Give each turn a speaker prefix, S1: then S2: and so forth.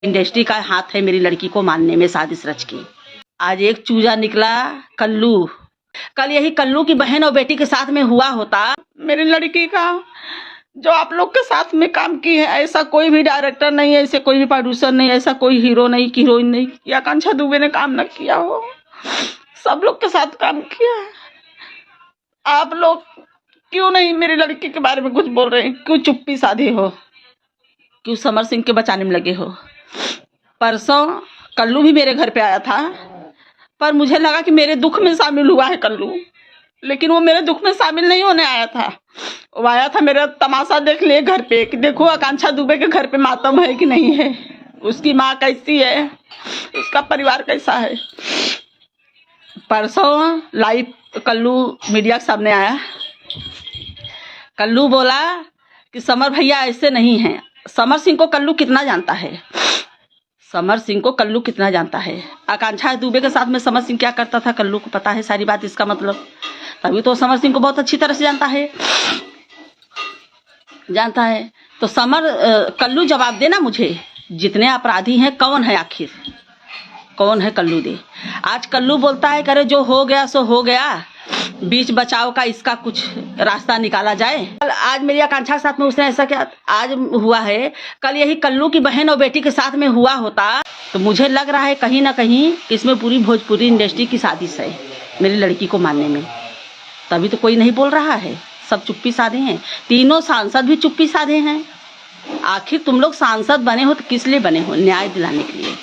S1: Industry का हाथ है मेरी लड़की को मारने में साजिश रच के। आज एक चूजा निकला कल्लू, कल यही कल्लू की बहन और बेटी के साथ में हुआ होता।
S2: मेरी लड़की का जो आप लोग के साथ में काम की है, ऐसा कोई भी डायरेक्टर नहीं है, ऐसे कोई भी प्रोड्यूसर नहीं, ऐसा कोई हीरो नहीं, हीरोइन नहीं, या आकांक्षा दुबे ने काम न किया हो। सब लोग के साथ काम किया है। आप लोग क्यों नहीं मेरी लड़की के बारे में कुछ बोल रहे हैं? क्यों चुप्पी साधी हो? क्यों समर सिंह के बचाने में लगे हो? परसों कल्लू भी मेरे घर पे आया था, पर मुझे लगा कि मेरे दुख में शामिल हुआ है कल्लू, लेकिन वो मेरे दुख में शामिल नहीं होने आया था। वो आया था मेरा तमाशा देख लिए घर पे कि देखो आकांक्षा दुबे के घर पे मातम है कि नहीं है, उसकी माँ कैसी है, उसका परिवार कैसा है। परसों लाइव कल्लू मीडिया के सामने आया। कल्लू बोला कि समर भैया ऐसे नहीं हैं। समर सिंह को कल्लू कितना जानता है? समर सिंह को कल्लू कितना जानता है? आकांक्षा दुबे के साथ में समर सिंह क्या करता था कल्लू को पता है सारी बात। इसका मतलब तभी तो समर सिंह को बहुत अच्छी तरह से जानता है। तो कल्लू जवाब देना मुझे, जितने अपराधी हैं कौन है आखिर, कौन है कल्लू दे। आज कल्लू बोलता है करे जो हो गया सो हो गया, बीच बचाव का इसका कुछ रास्ता निकाला जाए। आज मेरी आकांक्षा के साथ में उसने ऐसा क्या आज हुआ है, कल यही कल्लू की बहन और बेटी के साथ में हुआ होता तो मुझे लग रहा है कहीं ना कहीं इसमें पूरी भोजपुरी इंडस्ट्री की साजिश है मेरी लड़की को मारने में। तभी तो कोई नहीं बोल रहा है, सब चुप्पी साधे हैं। तीनों सांसद भी चुप्पी साधे हैं। आखिर तुम लोग सांसद बने हो तो किस लिए बने हो? न्याय दिलाने के लिए।